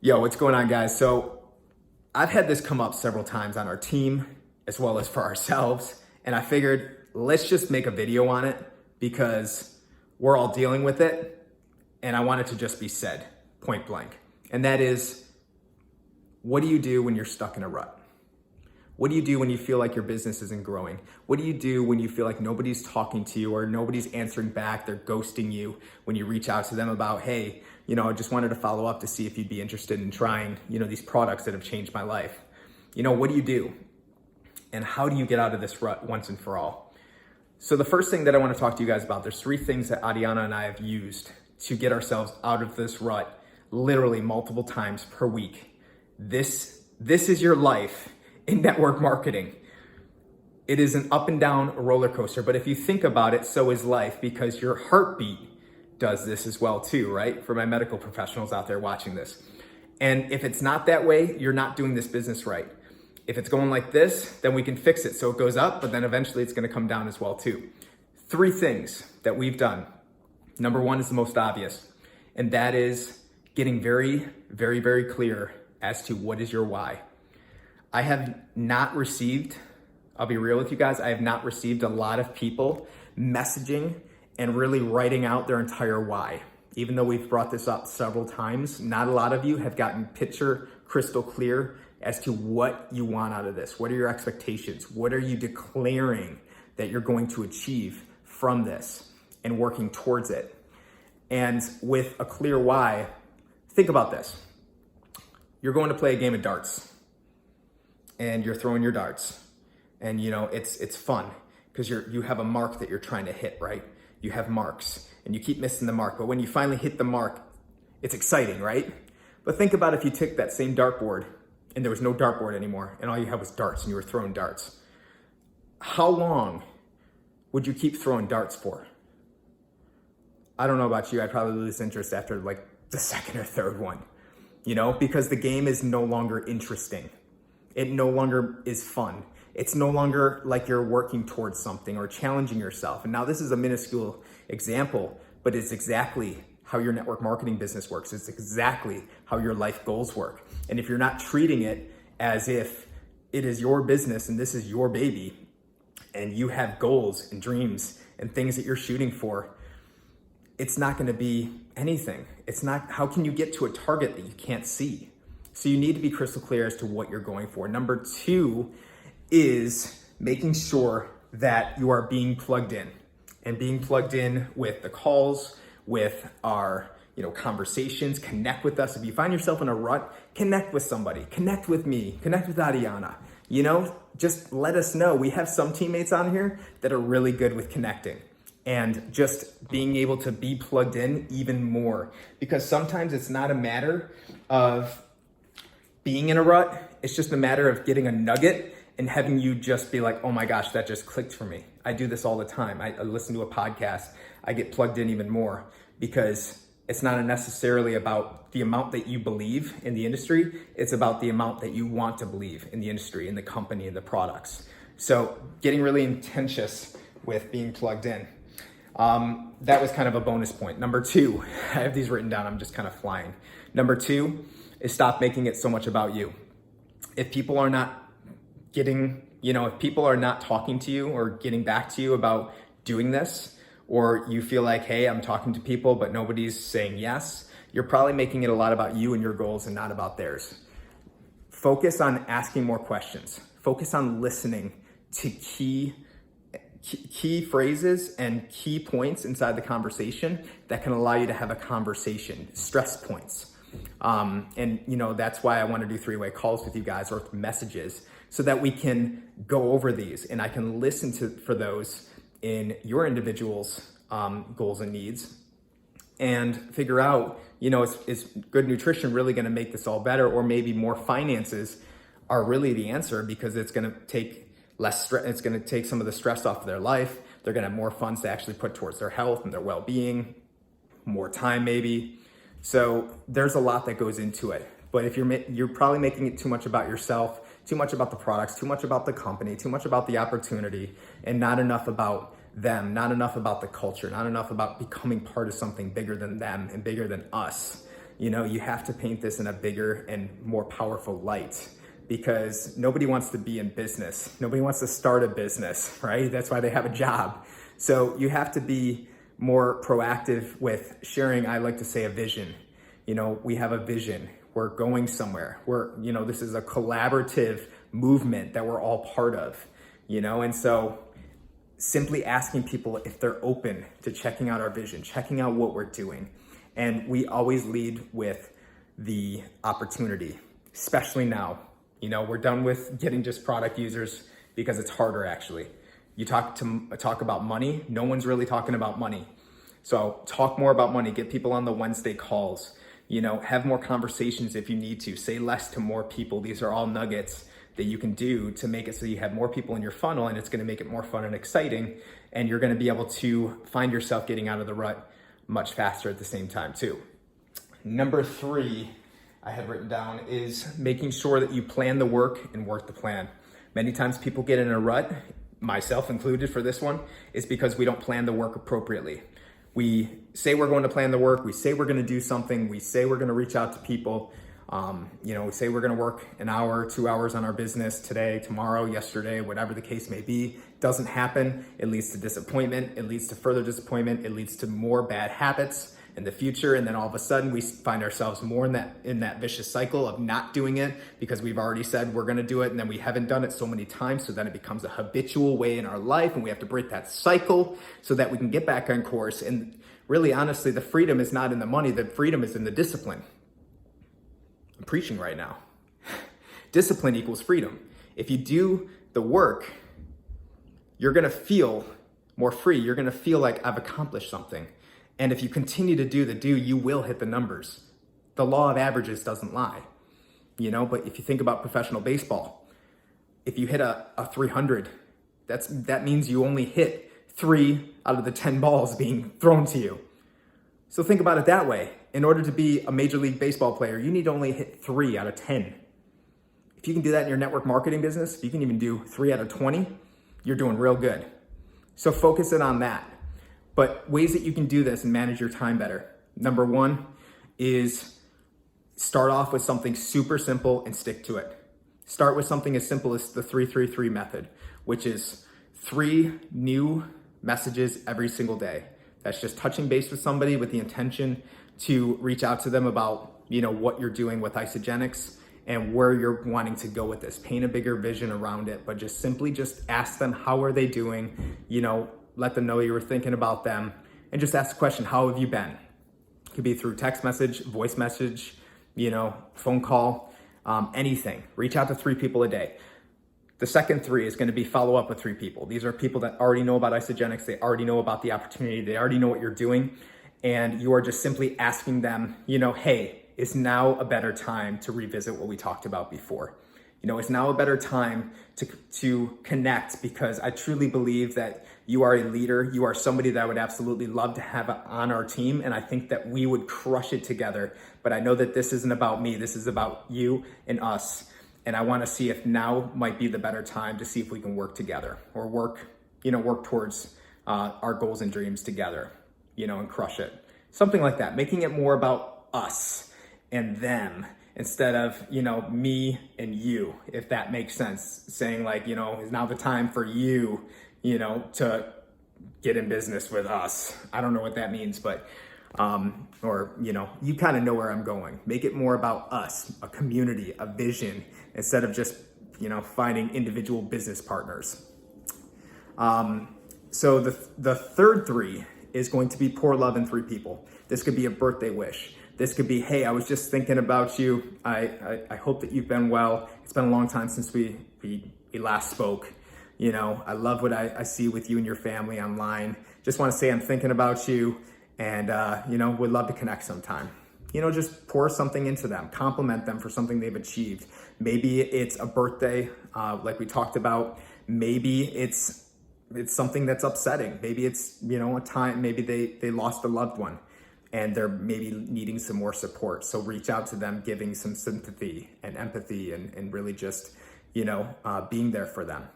Yo, what's going on, guys? So I've had this come up several times on our team as well as for ourselves, and I figured let's just make a video on it because we're all dealing with it, and I want it to just be said point blank. And that is, what do you do when you're stuck in a rut? What do you do when you feel like your business isn't growing? What do you do when you feel like nobody's talking to you or nobody's answering back, they're ghosting you when you reach out to them about, hey, I just wanted to follow up to see if you'd be interested in trying, these products that have changed my life. What do you do? And how do you get out of this rut once and for all? So the first thing that I want to talk to you guys about, there's 3 things that Adyana and I have used to get ourselves out of this rut literally multiple times per week. This is your life in network marketing. It is an up and down roller coaster, but if you think about it, so is life, because your heartbeat does this as well too, right? For my medical professionals out there watching this. And if it's not that way, you're not doing this business right. If it's going like this, then we can fix it so it goes up, but then eventually it's gonna come down as well too. 3 things that we've done. Number 1 is the most obvious, and that is getting very, very, very clear as to what is your why. I have not received, I'll be real with you guys, I have not received a lot of people messaging and really writing out their entire why. Even though we've brought this up several times, not a lot of you have gotten picture crystal clear as to what you want out of this. What are your expectations? What are you declaring that you're going to achieve from this and working towards it? And with a clear why, think about this. You're going to play a game of darts and you're throwing your darts, and it's fun because you have a mark that you're trying to hit, right? You have marks and you keep missing the mark, but when you finally hit the mark, it's exciting, right? But think about if you took that same dartboard and there was no dartboard anymore and all you had was darts and you were throwing darts. How long would you keep throwing darts for? I don't know about you, I'd probably lose interest after like the 2nd or 3rd one, because the game is no longer interesting. It no longer is fun. It's no longer like you're working towards something or challenging yourself. And now this is a minuscule example, but it's exactly how your network marketing business works. It's exactly how your life goals work. And if you're not treating it as if it is your business and this is your baby, and you have goals and dreams and things that you're shooting for, it's not gonna be anything. It's not, how can you get to a target that you can't see? So you need to be crystal clear as to what you're going for. Number 2 is making sure that you are being plugged in, and being plugged in with the calls, with our conversations. Connect with us. If you find yourself in a rut, connect with somebody, connect with me, connect with Adyana. Just let us know. We have some teammates on here that are really good with connecting and just being able to be plugged in even more, because sometimes it's not a matter of being in a rut. It's just a matter of getting a nugget and having you just be like, oh my gosh, that just clicked for me. I do this all the time. I listen to a podcast, I get plugged in even more, because it's not necessarily about the amount that you believe in the industry. It's about the amount that you want to believe in the industry, in the company, in the products. So getting really intensious with being plugged in. That was kind of a bonus point. Number 2, I have these written down, I'm just kind of flying. Number 2 is stop making it so much about you. If people are not if people are not talking to you or getting back to you about doing this, or you feel like, hey, I'm talking to people, but nobody's saying yes, you're probably making it a lot about you and your goals and not about theirs. Focus on asking more questions. Focus on listening to key phrases and key points inside the conversation that can allow you to have a conversation, stress points. That's why I want to do 3-way calls with you guys, or messages, so that we can go over these and I can listen for those in your individual's goals and needs, and figure out, is good nutrition really going to make this all better, or maybe more finances are really the answer, because it's going to take less stress. It's going to take some of the stress off of their life. They're going to have more funds to actually put towards their health and their well-being, more time maybe. So there's a lot that goes into it. But if you're probably making it too much about yourself, too much about the products, too much about the company, too much about the opportunity, and not enough about them, not enough about the culture, not enough about becoming part of something bigger than them and bigger than us, you have to paint this in a bigger and more powerful light, because nobody wants to be in business. Nobody wants to start a business, right? That's why they have a job. So you have to be more proactive with sharing, I like to say, a vision. We have a vision. We're going somewhere. This is a collaborative movement that we're all part of, and so simply asking people if they're open to checking out our vision, checking out what we're doing. And we always lead with the opportunity, especially now. We're done with getting just product users because it's harder actually. You talk about money, no one's really talking about money. So talk more about money, get people on the Wednesday calls, have more conversations if you need to, say less to more people. These are all nuggets that you can do to make it so you have more people in your funnel, and it's gonna make it more fun and exciting, and you're gonna be able to find yourself getting out of the rut much faster at the same time too. Number 3 I had written down is making sure that you plan the work and work the plan. Many times people get in a rut, myself included for this one, is because we don't plan the work appropriately. We say we're going to plan the work, we say we're gonna do something, we say we're gonna reach out to people, we say we're gonna work an hour, 2 hours on our business today, tomorrow, yesterday, whatever the case may be. Doesn't happen. It leads to disappointment. It leads to further disappointment. It leads to more bad habits in the future. And then all of a sudden we find ourselves more in that vicious cycle of not doing it because we've already said we're gonna do it, and then we haven't done it so many times. So then it becomes a habitual way in our life, and we have to break that cycle so that we can get back on course. And really, honestly, the freedom is not in the money. The freedom is in the discipline. I'm preaching right now. Discipline equals freedom. If you do the work, you're gonna feel more free. You're gonna feel like I've accomplished something. And if you continue to do, you will hit the numbers. The law of averages doesn't lie, but if you think about professional baseball, if you hit a 300, that means you only hit 3 out of the 10 balls being thrown to you. So think about it that way. In order to be a Major League Baseball player, you need to only hit 3 out of 10. If you can do that in your network marketing business, if you can even do 3 out of 20, you're doing real good. So focus in on that. But ways that you can do this and manage your time better. Number 1 is start off with something super simple and stick to it. Start with something as simple as the 3-3-3 method, which is 3 new messages every single day. That's just touching base with somebody with the intention to reach out to them about, what you're doing with Isagenix and where you're wanting to go with this. Paint a bigger vision around it, but just simply ask them, how are they doing? Let them know you were thinking about them, and just ask the question, how have you been? It could be through text message, voice message, phone call, anything. Reach out to 3 people a day. The second 3 is going to be follow up with 3 people. These are people that already know about Isagenix. They already know about the opportunity. They already know what you're doing. And you are just simply asking them, hey, is now a better time to revisit what we talked about before? It's now a better time to connect, because I truly believe that you are a leader. You are somebody that I would absolutely love to have on our team. And I think that we would crush it together. But I know that this isn't about me. This is about you and us. And I want to see if now might be the better time to see if we can work together, or work towards our goals and dreams together, and crush it. Something like that, making it more about us and them instead of, me and you, if that makes sense. Saying like, is now the time for you, to get in business with us. I don't know what that means, but, you kind of know where I'm going. Make it more about us, a community, a vision, instead of just, finding individual business partners. So the third 3 is going to be pour love in 3 people. This could be a birthday wish. This could be, hey, I was just thinking about you. I hope that you've been well. It's been a long time since we last spoke. I love what I see with you and your family online. Just want to say I'm thinking about you, and, would love to connect sometime. Just pour something into them, compliment them for something they've achieved. Maybe it's a birthday, like we talked about. Maybe it's something that's upsetting. Maybe it's, a time, maybe they lost a loved one and they're maybe needing some more support. So reach out to them, giving some sympathy and empathy, and really just, being there for them.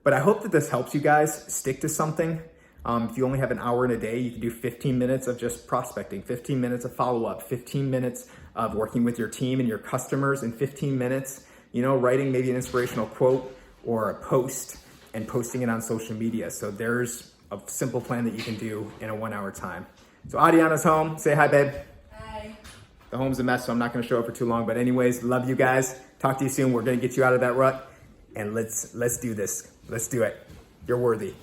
But I hope that this helps you guys stick to something. If you only have an hour in a day, you can do 15 minutes of just prospecting, 15 minutes of follow-up, 15 minutes of working with your team and your customers in 15 minutes, you know, writing maybe an inspirational quote or a post and posting it on social media. So there's a simple plan that you can do in a 1 hour time. So Adyana's home. Say hi, babe. Hi. The home's a mess, so I'm not gonna show up for too long. But anyways, love you guys. Talk to you soon. We're gonna get you out of that rut, and let's do this. Let's do it. You're worthy.